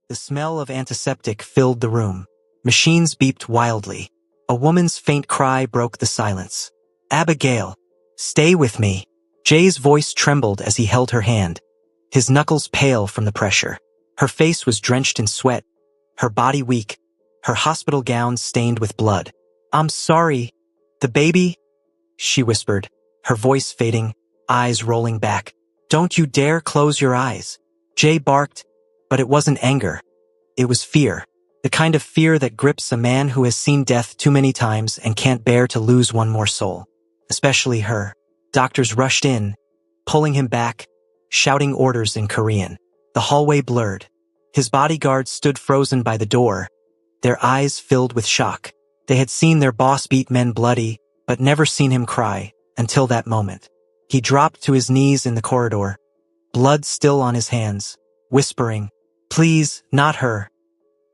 The smell of antiseptic filled the room. Machines beeped wildly. A woman's faint cry broke the silence. "Abigail, stay with me." Jay's voice trembled as he held her hand, his knuckles pale from the pressure. Her face was drenched in sweat, her body weak, her hospital gown stained with blood. "I'm sorry. The baby?" she whispered, her voice fading, eyes rolling back. "Don't you dare close your eyes." Jay barked, but it wasn't anger. It was fear. The kind of fear that grips a man who has seen death too many times and can't bear to lose one more soul. Especially her. Doctors rushed in, pulling him back, shouting orders in Korean. The hallway blurred. His bodyguards stood frozen by the door, their eyes filled with shock. They had seen their boss beat men bloody, but never seen him cry, until that moment. He dropped to his knees in the corridor, blood still on his hands, whispering, "Please, not her.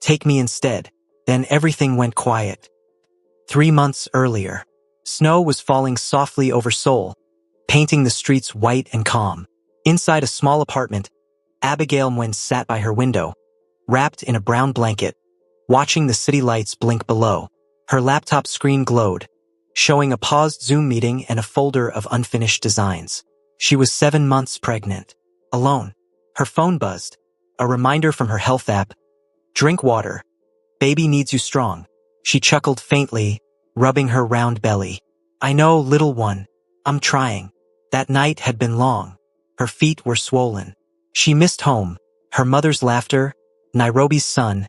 Take me instead." Then everything went quiet. 3 months earlier, snow was falling softly over Seoul, painting the streets white and calm. Inside a small apartment, Abigail Nguyen sat by her window, wrapped in a brown blanket, watching the city lights blink below. Her laptop screen glowed, showing a paused Zoom meeting and a folder of unfinished designs. She was 7 months pregnant. Alone. Her phone buzzed. A reminder from her health app. "Drink water. Baby needs you strong." She chuckled faintly, rubbing her round belly. "I know, little one. I'm trying." That night had been long. Her feet were swollen. She missed home, her mother's laughter, Nairobi's sun,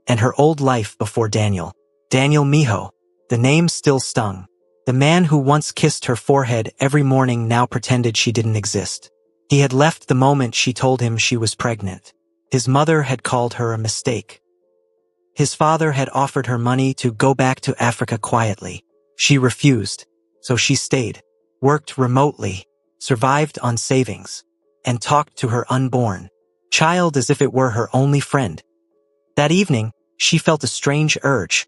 and her old life before Daniel. Daniel Miho. The name still stung. The man who once kissed her forehead every morning now pretended she didn't exist. He had left the moment she told him she was pregnant. His mother had called her a mistake. His father had offered her money to go back to Africa quietly. She refused, so she stayed, worked remotely, survived on savings, and talked to her unborn child as if it were her only friend. That evening, she felt a strange urge,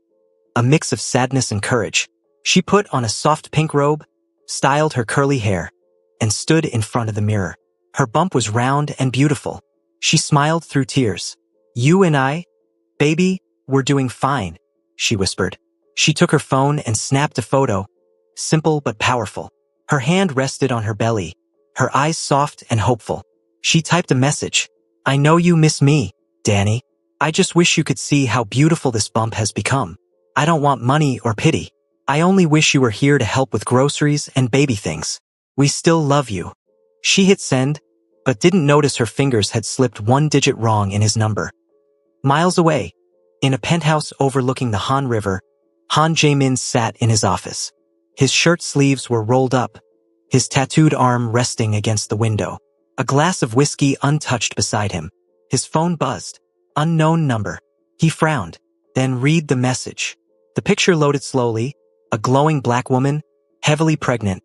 a mix of sadness and courage. She put on a soft pink robe, styled her curly hair, and stood in front of the mirror. Her bump was round and beautiful. She smiled through tears. "You and I, baby, we're doing fine," she whispered. She took her phone and snapped a photo, simple but powerful. Her hand rested on her belly, her eyes soft and hopeful. She typed a message. "I know you miss me, Danny. I just wish you could see how beautiful this bump has become. I don't want money or pity. I only wish you were here to help with groceries and baby things. We still love you." She hit send, but didn't notice her fingers had slipped 1 digit wrong in his number. Miles away, in a penthouse overlooking the Han River, Han Jae-min sat in his office. His shirt sleeves were rolled up, his tattooed arm resting against the window. A glass of whiskey untouched beside him. His phone buzzed. Unknown number. He frowned, then read the message. The picture loaded slowly, a glowing black woman, heavily pregnant,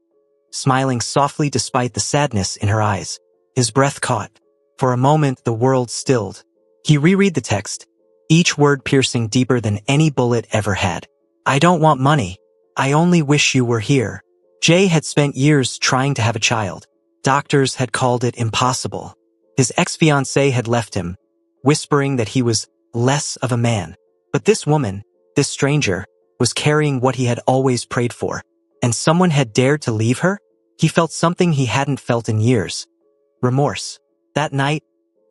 smiling softly despite the sadness in her eyes. His breath caught. For a moment, the world stilled. He reread the text, each word piercing deeper than any bullet ever had. "I don't want money. I only wish you were here." Jay had spent years trying to have a child. Doctors had called it impossible. His ex-fiancée had left him, whispering that he was less of a man. But this woman, this stranger, was carrying what he had always prayed for. And someone had dared to leave her? He felt something he hadn't felt in years. Remorse. That night,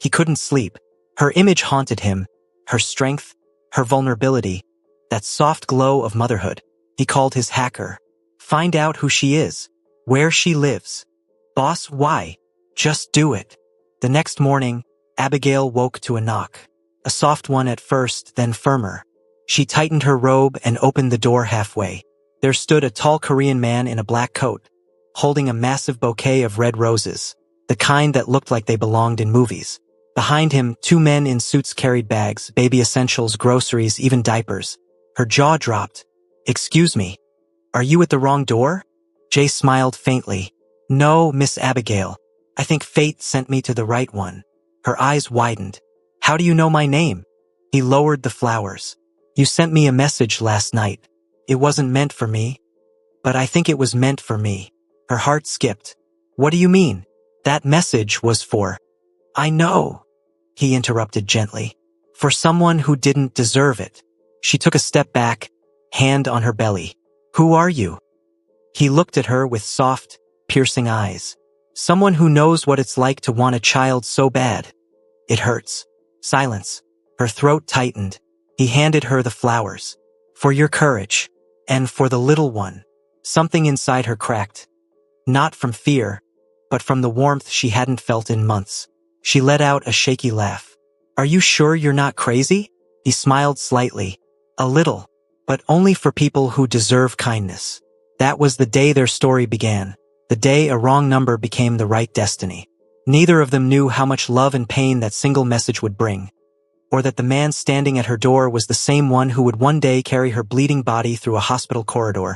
he couldn't sleep. Her image haunted him, her strength, her vulnerability, that soft glow of motherhood. He called his hacker. "Find out who she is, where she lives." "Boss, why? Just do it." The next morning, Abigail woke to a knock. A soft one at first, then firmer. She tightened her robe and opened the door halfway. There stood a tall Korean man in a black coat, holding a massive bouquet of red roses, the kind that looked like they belonged in movies. Behind him, 2 men in suits carried bags, baby essentials, groceries, even diapers. Her jaw dropped. "Excuse me, are you at the wrong door?" Jay smiled faintly. "No, Miss Abigail. I think fate sent me to the right one." Her eyes widened. "How do you know my name?" He lowered the flowers. "You sent me a message last night. It wasn't meant for me, but I think it was meant for me." Her heart skipped. "What do you mean?" "That message was for—" "I know," he interrupted gently. For someone who didn't deserve it. She took a step back, hand on her belly. Who are you? He looked at her with soft, piercing eyes. Someone who knows what it's like to want a child so bad. It hurts. Silence. Her throat tightened. He handed her the flowers. For your courage. And for the little one. Something inside her cracked. Not from fear, but from the warmth she hadn't felt in months. She let out a shaky laugh. Are you sure you're not crazy? He smiled slightly. A little. But only for people who deserve kindness. That was the day their story began. The day a wrong number became the right destiny. Neither of them knew how much love and pain that single message would bring. Or that the man standing at her door was the same one who would one day carry her bleeding body through a hospital corridor,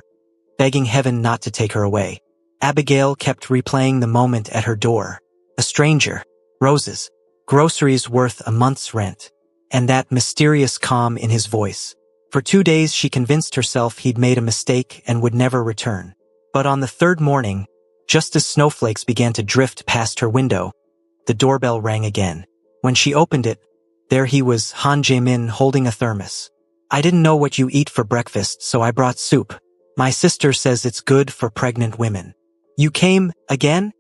begging heaven not to take her away. Abigail kept replaying the moment at her door. A stranger. Roses. Groceries worth a month's rent. And that mysterious calm in his voice. For 2 days she convinced herself he'd made a mistake and would never return. But on the third morning, just as snowflakes began to drift past her window, the doorbell rang again. When she opened it, there he was, Han Jae-min, holding a thermos. I didn't know what you eat for breakfast, so I brought soup. My sister says it's good for pregnant women. You came again?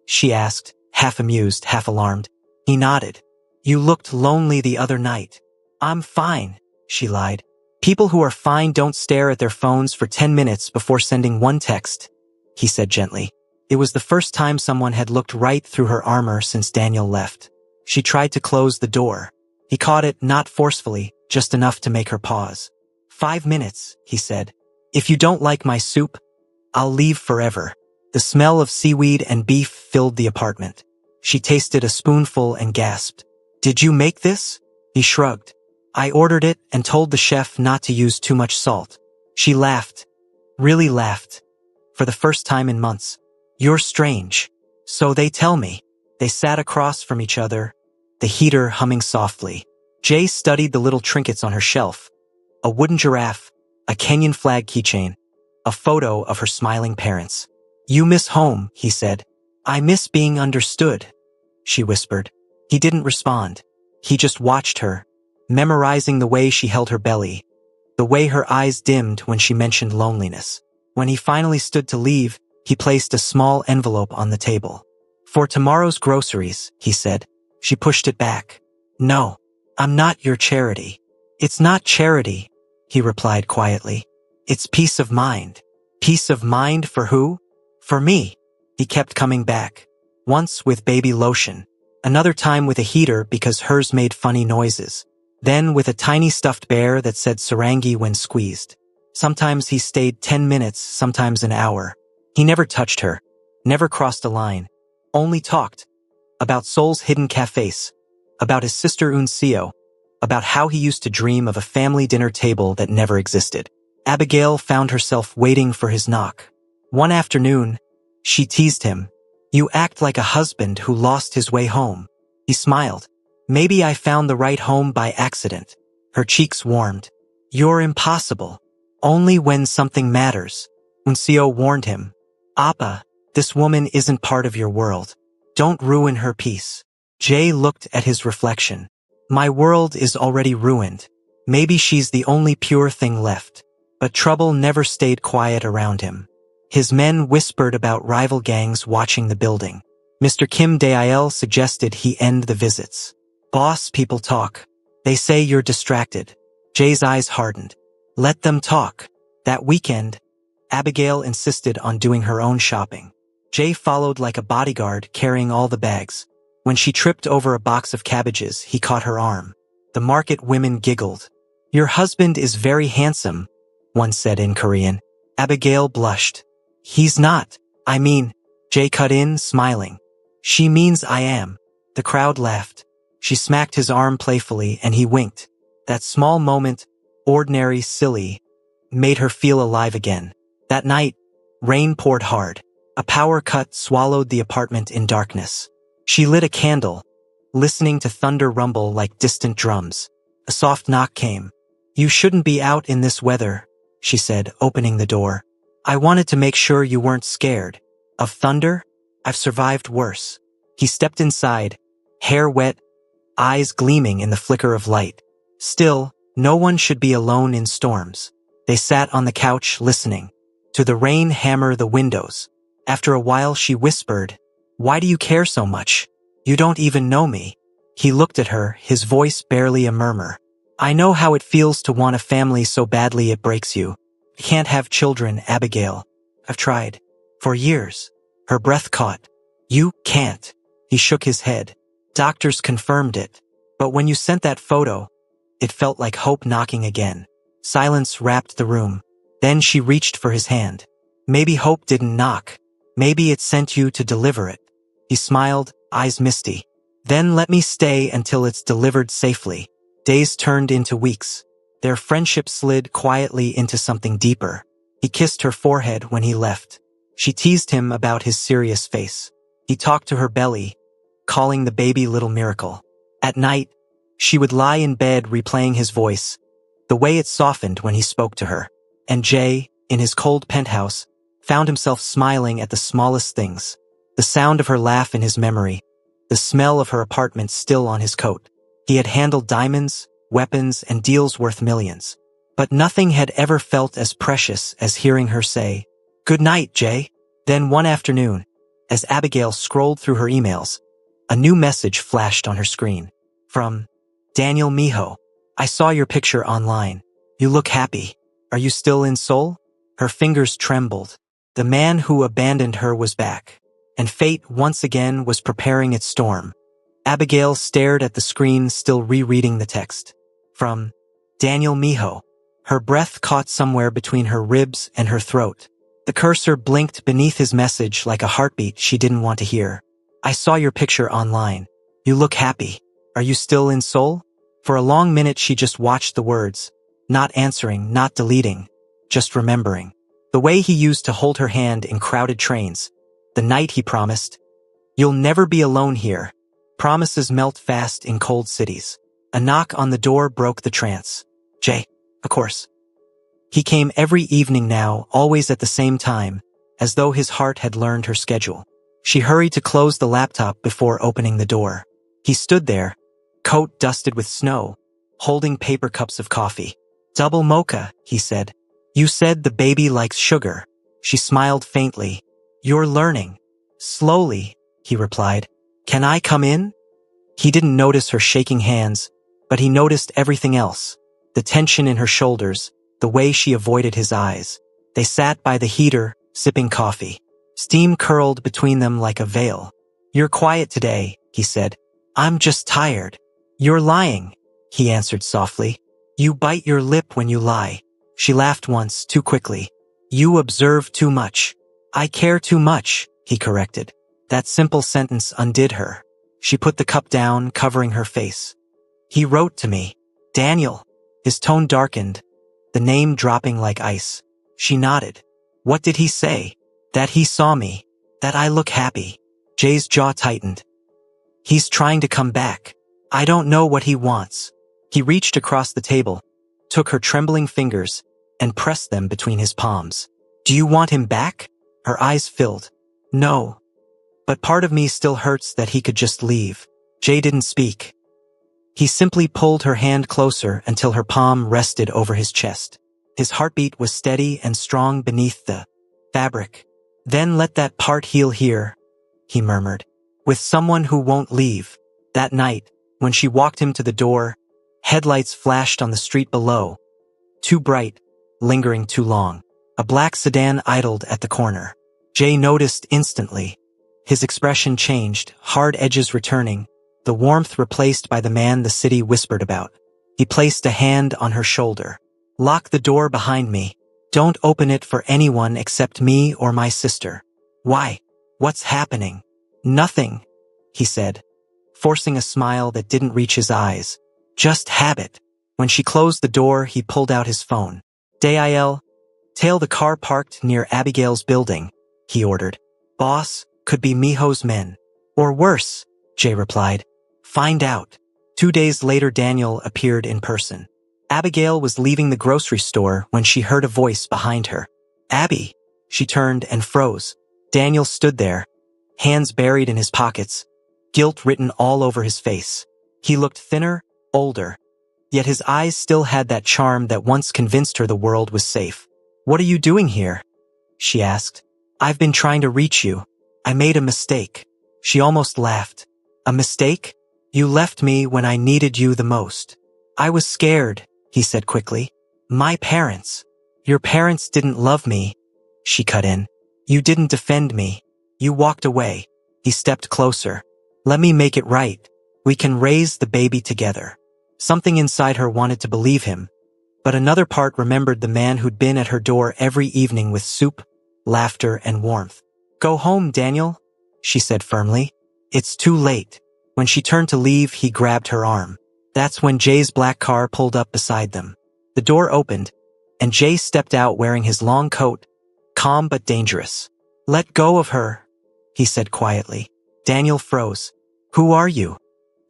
She asked, half amused, half alarmed. He nodded. You looked lonely the other night. I'm fine, she lied. People who are fine don't stare at their phones for 10 minutes before sending one text, he said gently. It was the first time someone had looked right through her armor since Daniel left. She tried to close the door. He caught it, not forcefully, just enough to make her pause. 5 minutes, he said. If you don't like my soup, I'll leave forever. The smell of seaweed and beef filled the apartment. She tasted a spoonful and gasped. Did you make this? He shrugged. I ordered it and told the chef not to use too much salt. She laughed. Really laughed. For the first time in months. You're strange. So they tell me. They sat across from each other, the heater humming softly. Jay studied the little trinkets on her shelf. A wooden giraffe, a Kenyan flag keychain, a photo of her smiling parents. You miss home, he said. I miss being understood, she whispered. He didn't respond. He just watched her, memorizing the way she held her belly, the way her eyes dimmed when she mentioned loneliness. When he finally stood to leave, he placed a small envelope on the table. For tomorrow's groceries, he said. She pushed it back. No, I'm not your charity. It's not charity, he replied quietly. It's peace of mind. Peace of mind for who? For me. He kept coming back. Once with baby lotion. Another time with a heater because hers made funny noises. Then with a tiny stuffed bear that said Sarangi when squeezed. Sometimes he stayed 10 minutes, sometimes an hour. He never touched her. Never crossed a line. Only talked. About Seoul's hidden cafes, about his sister Unseo, about how he used to dream of a family dinner table that never existed. Abigail found herself waiting for his knock. One afternoon, she teased him. You act like a husband who lost his way home. He smiled. Maybe I found the right home by accident. Her cheeks warmed. You're impossible. Only when something matters. Unseo warned him. Appa, this woman isn't part of your world. Don't ruin her peace. Jay looked at his reflection. My world is already ruined. Maybe she's the only pure thing left. But trouble never stayed quiet around him. His men whispered about rival gangs watching the building. Mr. Kim Dail suggested he end the visits. Boss, people talk. They say you're distracted. Jay's eyes hardened. Let them talk. That weekend, Abigail insisted on doing her own shopping. Jay followed like a bodyguard, carrying all the bags. When she tripped over a box of cabbages, he caught her arm. The market women giggled. Your husband is very handsome, one said in Korean. Abigail blushed. He's not. I mean, Jay cut in, smiling. She means I am. The crowd laughed. She smacked his arm playfully and he winked. That small moment, ordinary, silly, made her feel alive again. That night, rain poured hard. A power cut swallowed the apartment in darkness. She lit a candle, listening to thunder rumble like distant drums. A soft knock came. You shouldn't be out in this weather, she said, opening the door. I wanted to make sure you weren't scared. Of thunder? I've survived worse. He stepped inside, hair wet, eyes gleaming in the flicker of light. Still, no one should be alone in storms. They sat on the couch listening to the rain hammer the windows. After a while she whispered, "Why do you care so much? You don't even know me." He looked at her, his voice barely a murmur. "I know how it feels to want a family so badly it breaks you. I can't have children, Abigail. I've tried. For years." Her breath caught. "You can't." He shook his head. "Doctors confirmed it. But when you sent that photo," it felt like hope knocking again. Silence wrapped the room. Then she reached for his hand. "Maybe hope didn't knock. Maybe it sent you to deliver it." He smiled, eyes misty. "Then let me stay until it's delivered safely." Days turned into weeks. Their friendship slid quietly into something deeper. He kissed her forehead when he left. She teased him about his serious face. He talked to her belly, calling the baby little miracle. At night, she would lie in bed replaying his voice, the way it softened when he spoke to her. And Jay, in his cold penthouse, found himself smiling at the smallest things. The sound of her laugh in his memory, the smell of her apartment still on his coat. He had handled diamonds, weapons, and deals worth millions. But nothing had ever felt as precious as hearing her say, "Good night, Jay." Then one afternoon, as Abigail scrolled through her emails, a new message flashed on her screen. From Daniel Miho. "I saw your picture online. You look happy. Are you still in Seoul?" Her fingers trembled. The man who abandoned her was back, and fate once again was preparing its storm. Abigail stared at the screen, still rereading the text. From Daniel Miho. Her breath caught somewhere between her ribs and her throat. The cursor blinked beneath his message like a heartbeat she didn't want to hear. "I saw your picture online. You look happy. Are you still in Seoul?" For a long minute she just watched the words, not answering, not deleting, just remembering. The way he used to hold her hand in crowded trains. The night he promised, "You'll never be alone here." Promises melt fast in cold cities. A knock on the door broke the trance. "Jay, of course." He came every evening now, always at the same time, as though his heart had learned her schedule. She hurried to close the laptop before opening the door. He stood there, coat dusted with snow, holding paper cups of coffee. "Double mocha," he said. "You said the baby likes sugar." She smiled faintly. "You're learning." "Slowly," he replied. "Can I come in?" He didn't notice her shaking hands, but he noticed everything else. The tension in her shoulders, the way she avoided his eyes. They sat by the heater, sipping coffee. Steam curled between them like a veil. "You're quiet today," he said. "I'm just tired." "You're lying," he answered softly. "You bite your lip when you lie." She laughed once, too quickly. "You observe too much." "I care too much," he corrected. That simple sentence undid her. She put the cup down, covering her face. "He wrote to me. Daniel." His tone darkened, the name dropping like ice. She nodded. "What did he say?" "That he saw me. That I look happy." Jay's jaw tightened. "He's trying to come back. I don't know what he wants." He reached across the table, took her trembling fingers, and pressed them between his palms. "Do you want him back?" Her eyes filled. "No. But part of me still hurts that he could just leave." Jay didn't speak. He simply pulled her hand closer until her palm rested over his chest. His heartbeat was steady and strong beneath the fabric. "Then let that part heal here," he murmured. "With someone who won't leave." That night, when she walked him to the door, headlights flashed on the street below. Too bright, lingering too long. A black sedan idled at the corner. Jay noticed instantly. His expression changed, hard edges returning, the warmth replaced by the man the city whispered about. He placed a hand on her shoulder. "Lock the door behind me. Don't open it for anyone except me or my sister." "Why? What's happening?" "Nothing," he said, forcing a smile that didn't reach his eyes. "Just habit." When she closed the door, he pulled out his phone. "Dale, tail the car parked near Abigail's building," he ordered. "Boss, could be Miho's men. Or worse," Jay replied. "Find out." 2 days later, Daniel appeared in person. Abigail was leaving the grocery store when she heard a voice behind her. "Abby." She turned and froze. Daniel stood there, hands buried in his pockets, guilt written all over his face. He looked thinner, older, yet his eyes still had that charm that once convinced her the world was safe. "What are you doing here?" she asked. "I've been trying to reach you. I made a mistake." She almost laughed. "A mistake? You left me when I needed you the most." "I was scared," he said quickly. "My parents." "Your parents didn't love me," she cut in. "You didn't defend me. You walked away." He stepped closer. "Let me make it right. We can raise the baby together." Something inside her wanted to believe him, but another part remembered the man who'd been at her door every evening with soup, laughter, and warmth. "Go home, Daniel," she said firmly. "It's too late." When she turned to leave, he grabbed her arm. That's when Jay's black car pulled up beside them. The door opened, and Jay stepped out wearing his long coat, calm but dangerous. "Let go of her," he said quietly. Daniel froze. "Who are you?"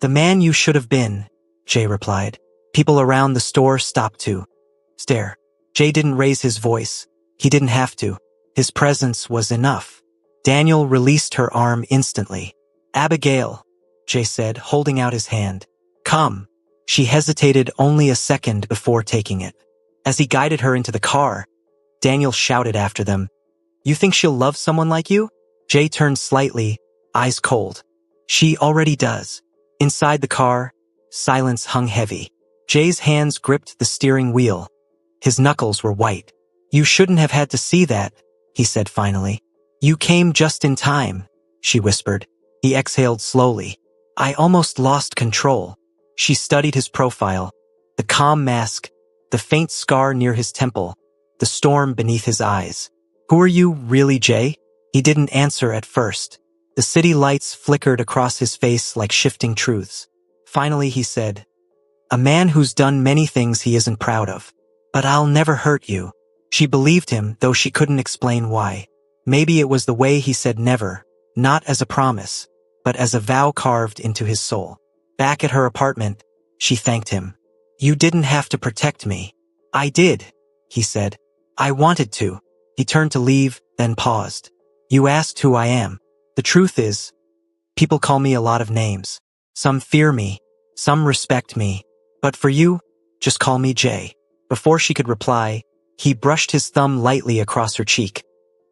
"The man you should have been," Jay replied. People around the store stopped to stare. Jay didn't raise his voice. He didn't have to. His presence was enough. Daniel released her arm instantly. "Abigail," Jay said, holding out his hand. "Come." She hesitated only a second before taking it. As he guided her into the car, Daniel shouted after them, "You think she'll love someone like you?" Jay turned slightly, eyes cold. "She already does." Inside the car, silence hung heavy. Jay's hands gripped the steering wheel. His knuckles were white. "You shouldn't have had to see that," he said finally. "You came just in time," she whispered. He exhaled slowly. "I almost lost control." She studied his profile, the calm mask, the faint scar near his temple, the storm beneath his eyes. "Who are you, really, Jay?" He didn't answer at first. The city lights flickered across his face like shifting truths. Finally he said, "A man who's done many things he isn't proud of. But I'll never hurt you." She believed him, though she couldn't explain why. Maybe it was the way he said never, not as a promise, but as a vow carved into his soul. Back at her apartment, she thanked him. "You didn't have to protect me." "I did," he said. "I wanted to." He turned to leave, then paused. "You asked who I am. The truth is, people call me a lot of names. Some fear me, some respect me. But for you, just call me Jay." Before she could reply, he brushed his thumb lightly across her cheek,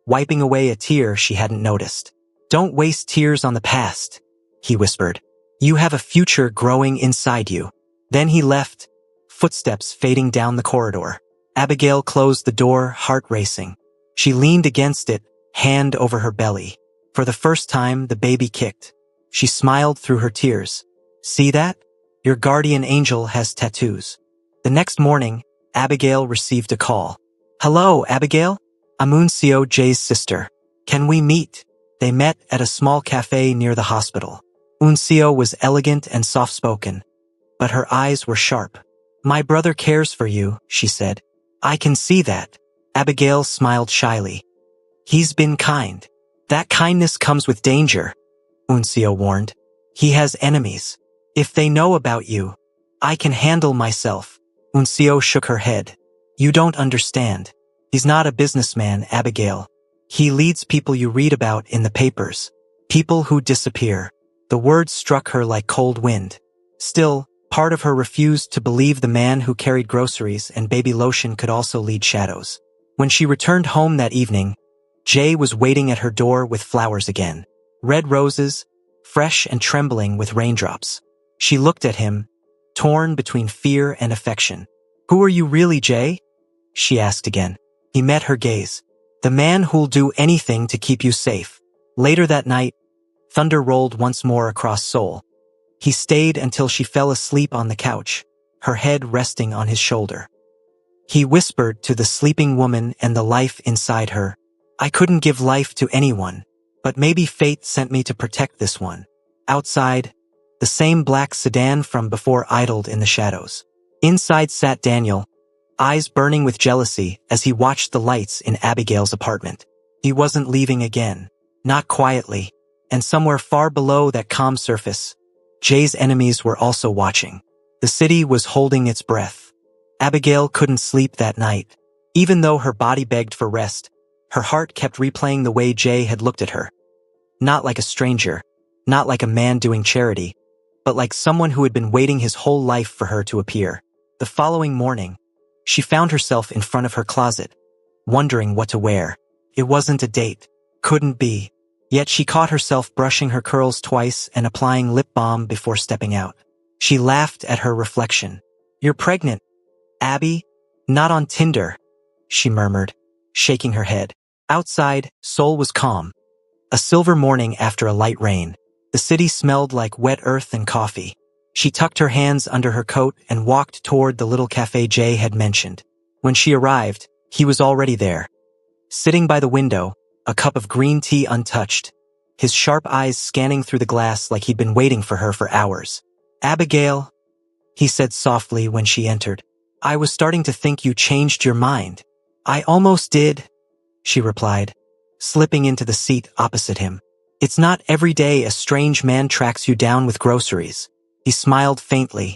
wiping away a tear she hadn't noticed. "Don't waste tears on the past," he whispered. "You have a future growing inside you." Then he left, footsteps fading down the corridor. Abigail closed the door, heart racing. She leaned against it, hand over her belly. For the first time, the baby kicked. She smiled through her tears. "See that? Your guardian angel has tattoos." The next morning, Abigail received a call. "Hello, Abigail? I'm Uncio, Jay's sister. Can we meet?" They met at a small cafe near the hospital. Uncio was elegant and soft-spoken, but her eyes were sharp. "My brother cares for you," she said. "I can see that." Abigail smiled shyly. "He's been kind." "That kindness comes with danger," Uncio warned. "He has enemies. If they know about you, I can handle myself." Uncio shook her head. "You don't understand. He's not a businessman, Abigail. He leads people you read about in the papers. People who disappear." The words struck her like cold wind. Still, part of her refused to believe the man who carried groceries and baby lotion could also lead shadows. When she returned home that evening, Jay was waiting at her door with flowers again. Red roses, fresh and trembling with raindrops. She looked at him, torn between fear and affection. "Who are you really, Jay?" she asked again. He met her gaze. "The man who'll do anything to keep you safe." Later that night, thunder rolled once more across Seoul. He stayed until she fell asleep on the couch, her head resting on his shoulder. He whispered to the sleeping woman and the life inside her, "I couldn't give life to anyone, but maybe fate sent me to protect this one." Outside, the same black sedan from before idled in the shadows. Inside sat Daniel, eyes burning with jealousy as he watched the lights in Abigail's apartment. He wasn't leaving again, not quietly, and somewhere far below that calm surface, Jay's enemies were also watching. The city was holding its breath. Abigail couldn't sleep that night. Even though her body begged for rest, her heart kept replaying the way Jay had looked at her. Not like a stranger, not like a man doing charity, but like someone who had been waiting his whole life for her to appear. The following morning, she found herself in front of her closet, wondering what to wear. It wasn't a date. Couldn't be. Yet she caught herself brushing her curls twice and applying lip balm before stepping out. She laughed at her reflection. "You're pregnant, Abby? Not on Tinder," she murmured, shaking her head. Outside, Seoul was calm. A silver morning after a light rain. The city smelled like wet earth and coffee. She tucked her hands under her coat and walked toward the little cafe Jay had mentioned. When she arrived, he was already there. Sitting by the window, a cup of green tea untouched, his sharp eyes scanning through the glass like he'd been waiting for her for hours. "Abigail," he said softly when she entered. "I was starting to think you changed your mind." "I almost did," she replied, slipping into the seat opposite him. "It's not every day a strange man tracks you down with groceries." He smiled faintly.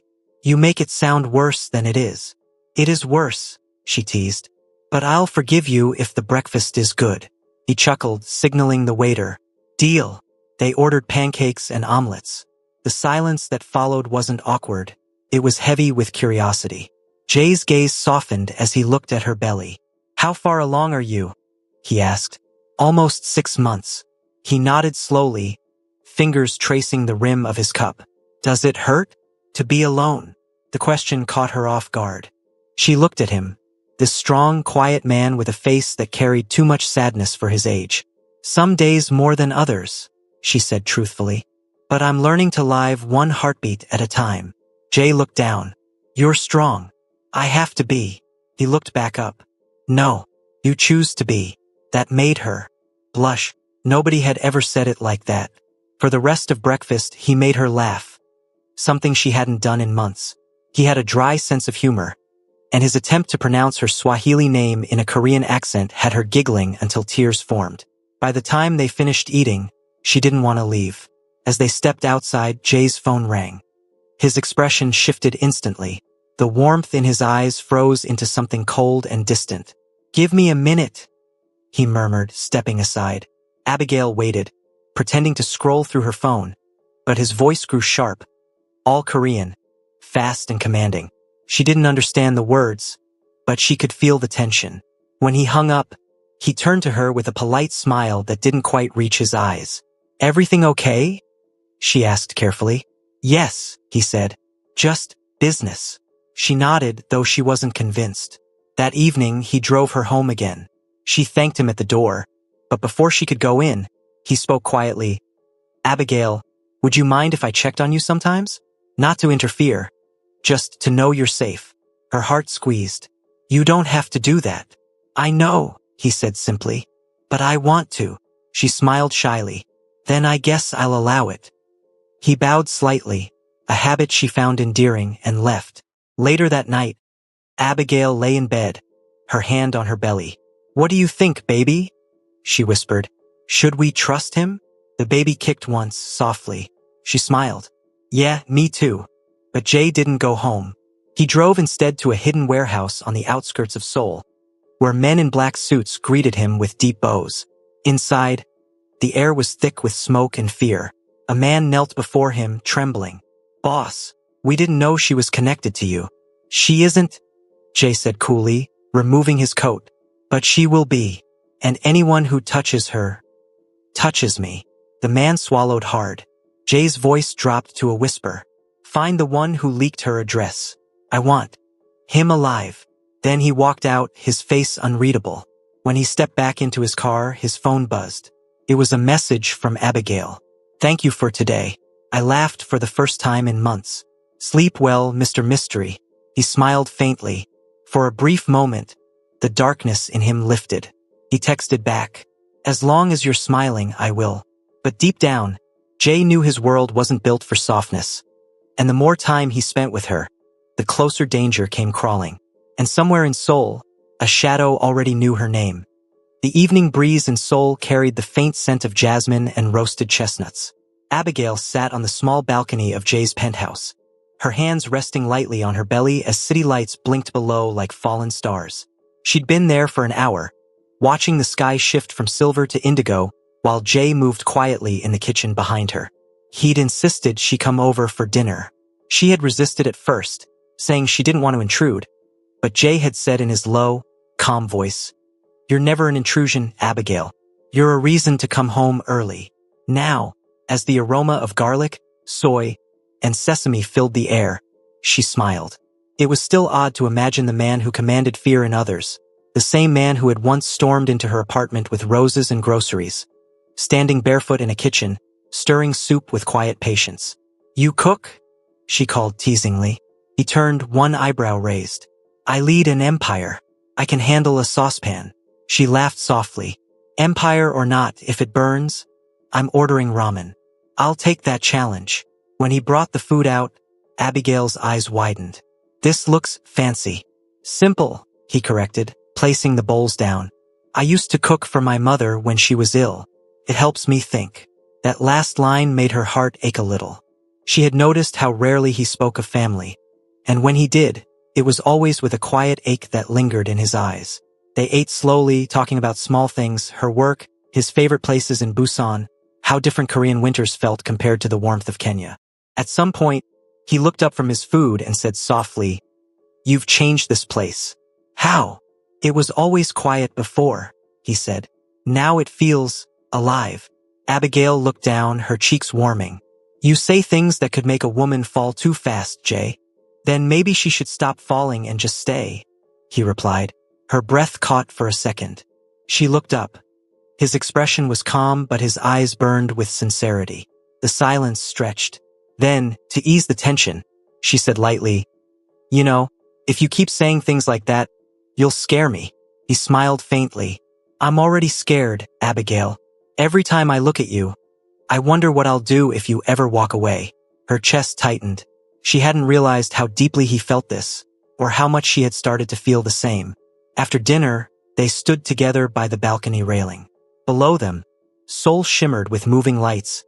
"You make it sound worse than it is." "It is worse," she teased. "But I'll forgive you if the breakfast is good." He chuckled, signaling the waiter. "Deal." They ordered pancakes and omelets. The silence that followed wasn't awkward. It was heavy with curiosity. Jay's gaze softened as he looked at her belly. "How far along are you?" he asked. "Almost 6 months." He nodded slowly, fingers tracing the rim of his cup. "Does it hurt to be alone?" The question caught her off guard. She looked at him, this strong, quiet man with a face that carried too much sadness for his age. "Some days more than others," she said truthfully. "But I'm learning to live one heartbeat at a time." Jay looked down. "You're strong." "I have to be." He looked back up. "No, you choose to be." That made her blush. Nobody had ever said it like that. For the rest of breakfast, he made her laugh. Something she hadn't done in months. He had a dry sense of humor, and his attempt to pronounce her Swahili name in a Korean accent had her giggling until tears formed. By the time they finished eating, she didn't want to leave. As they stepped outside, Jay's phone rang. His expression shifted instantly. The warmth in his eyes froze into something cold and distant. "Give me a minute," he murmured, stepping aside. Abigail waited, pretending to scroll through her phone, but his voice grew sharp, all Korean, fast and commanding. She didn't understand the words, but she could feel the tension. When he hung up, he turned to her with a polite smile that didn't quite reach his eyes. "Everything okay?" she asked carefully. "Yes," he said. "Just business." She nodded, though she wasn't convinced. That evening, he drove her home again. She thanked him at the door, but before she could go in, he spoke quietly. "Abigail, would you mind if I checked on you sometimes? Not to interfere, just to know you're safe." Her heart squeezed. "You don't have to do that." "I know," he said simply. "But I want to." She smiled shyly. "Then I guess I'll allow it." He bowed slightly, a habit she found endearing, and left. Later that night, Abigail lay in bed, her hand on her belly. "What do you think, baby?" she whispered. "Should we trust him?" The baby kicked once, softly. She smiled. "Yeah, me too." But Jay didn't go home. He drove instead to a hidden warehouse on the outskirts of Seoul, where men in black suits greeted him with deep bows. Inside, the air was thick with smoke and fear. A man knelt before him, trembling. "Boss, we didn't know she was connected to you." "She isn't," Jay said coolly, removing his coat. "But she will be. And anyone who touches her, touches me." The man swallowed hard. Jay's voice dropped to a whisper. "Find the one who leaked her address. I want him alive." Then he walked out, his face unreadable. When he stepped back into his car, his phone buzzed. It was a message from Abigail. "Thank you for today. I laughed for the first time in months." "Sleep well, Mr. Mystery." He smiled faintly. For a brief moment, the darkness in him lifted. He texted back, "As long as you're smiling, I will." But deep down, Jay knew his world wasn't built for softness. And the more time he spent with her, the closer danger came crawling. And somewhere in Seoul, a shadow already knew her name. The evening breeze in Seoul carried the faint scent of jasmine and roasted chestnuts. Abigail sat on the small balcony of Jay's penthouse, her hands resting lightly on her belly as city lights blinked below like fallen stars. She'd been there for an hour, watching the sky shift from silver to indigo while Jay moved quietly in the kitchen behind her. He'd insisted she come over for dinner. She had resisted at first, saying she didn't want to intrude, but Jay had said in his low, calm voice, "You're never an intrusion, Abigail. You're a reason to come home early." Now, as the aroma of garlic, soy, and sesame filled the air, she smiled. It was still odd to imagine the man who commanded fear in others, the same man who had once stormed into her apartment with roses and groceries, standing barefoot in a kitchen, stirring soup with quiet patience. "You cook?" she called teasingly. He turned, one eyebrow raised. "I lead an empire. I can handle a saucepan." She laughed softly. "Empire or not, if it burns, I'm ordering ramen. I'll take that challenge." When he brought the food out, Abigail's eyes widened. "This looks fancy." "Simple," he corrected, placing the bowls down. "I used to cook for my mother when she was ill. It helps me think." That last line made her heart ache a little. She had noticed how rarely he spoke of family, and when he did, it was always with a quiet ache that lingered in his eyes. They ate slowly, talking about small things, her work, his favorite places in Busan, how different Korean winters felt compared to the warmth of Kenya. At some point, he looked up from his food and said softly, "You've changed this place." "How?" "It was always quiet before," he said. "Now it feels alive." Abigail looked down, her cheeks warming. "You say things that could make a woman fall too fast, Jay." "Then maybe she should stop falling and just stay," he replied. Her breath caught for a second. She looked up. His expression was calm, but his eyes burned with sincerity. The silence stretched. Then, to ease the tension, she said lightly, "You know, if you keep saying things like that, you'll scare me." He smiled faintly. "I'm already scared, Abigail. Every time I look at you, I wonder what I'll do if you ever walk away." Her chest tightened. She hadn't realized how deeply he felt this, or how much she had started to feel the same. After dinner, they stood together by the balcony railing. Below them, Seoul shimmered with moving lights.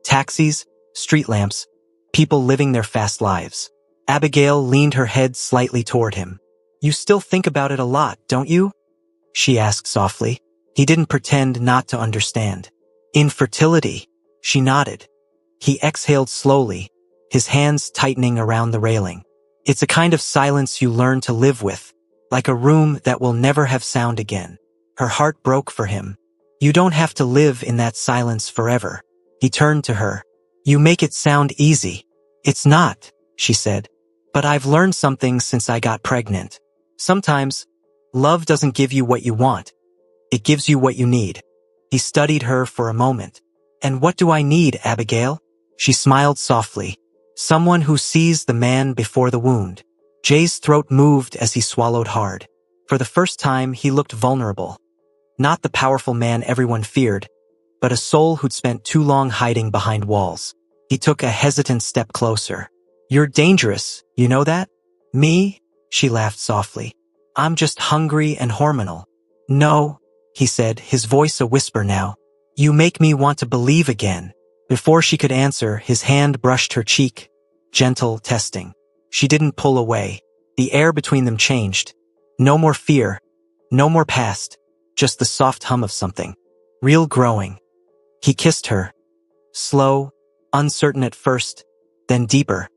Taxis, street lamps, people living their fast lives. Abigail leaned her head slightly toward him. "You still think about it a lot, don't you?" she asked softly. He didn't pretend not to understand. "Infertility," she nodded. He exhaled slowly, his hands tightening around the railing. "It's a kind of silence you learn to live with, like a room that will never have sound again." Her heart broke for him. "You don't have to live in that silence forever." He turned to her. "You make it sound easy." "It's not," she said. "But I've learned something since I got pregnant. Sometimes, love doesn't give you what you want. It gives you what you need." He studied her for a moment. "And what do I need, Abigail?" She smiled softly. "Someone who sees the man before the wound." Jay's throat moved as he swallowed hard. For the first time, he looked vulnerable. Not the powerful man everyone feared, but a soul who'd spent too long hiding behind walls. He took a hesitant step closer. "You're dangerous, you know that?" "Me?" she laughed softly. "I'm just hungry and hormonal." "No," he said, his voice a whisper now. "You make me want to believe again." Before she could answer, his hand brushed her cheek, gentle, testing. She didn't pull away. The air between them changed. No more fear, no more past, just the soft hum of something real growing. He kissed her, slow, uncertain at first, then deeper,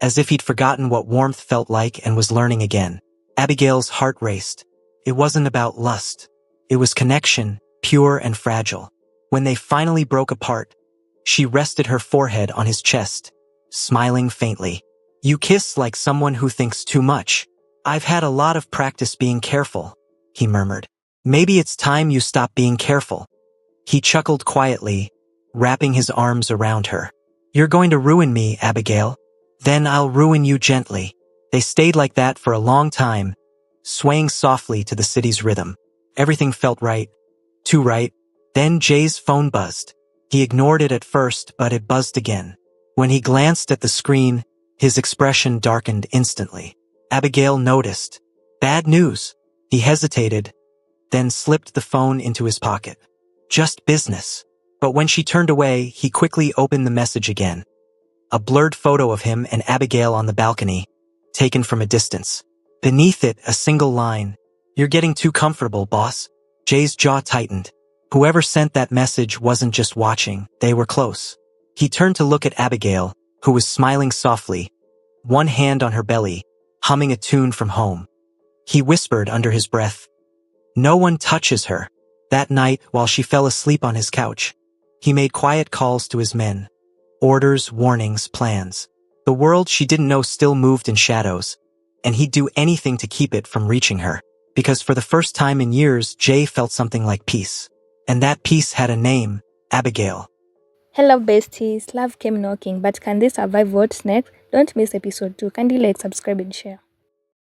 as if he'd forgotten what warmth felt like and was learning again. Abigail's heart raced. It wasn't about lust. It was connection, pure and fragile. When they finally broke apart, she rested her forehead on his chest, smiling faintly. "You kiss like someone who thinks too much." "I've had a lot of practice being careful," he murmured. "Maybe it's time you stop being careful." He chuckled quietly, wrapping his arms around her. "You're going to ruin me, Abigail. Then I'll ruin you gently." They stayed like that for a long time, swaying softly to the city's rhythm. Everything felt right, too right. Then Jay's phone buzzed. He ignored it at first, but it buzzed again. When he glanced at the screen, his expression darkened instantly. Abigail noticed. "Bad news." He hesitated, then slipped the phone into his pocket. "Just business." But when she turned away, he quickly opened the message again. A blurred photo of him and Abigail on the balcony, taken from a distance. Beneath it, a single line. "You're getting too comfortable, boss." Jay's jaw tightened. Whoever sent that message wasn't just watching, they were close. He turned to look at Abigail, who was smiling softly, one hand on her belly, humming a tune from home. He whispered under his breath, "No one touches her." That night, while she fell asleep on his couch, he made quiet calls to his men. Orders, warnings, plans. The world she didn't know still moved in shadows, and he'd do anything to keep it from reaching her. Because for the first time in years, Jay felt something like peace. And that peace had a name, Abigail. Hello besties, love came knocking, but can they survive what's next? Don't miss episode 2. Kindly like, subscribe and share.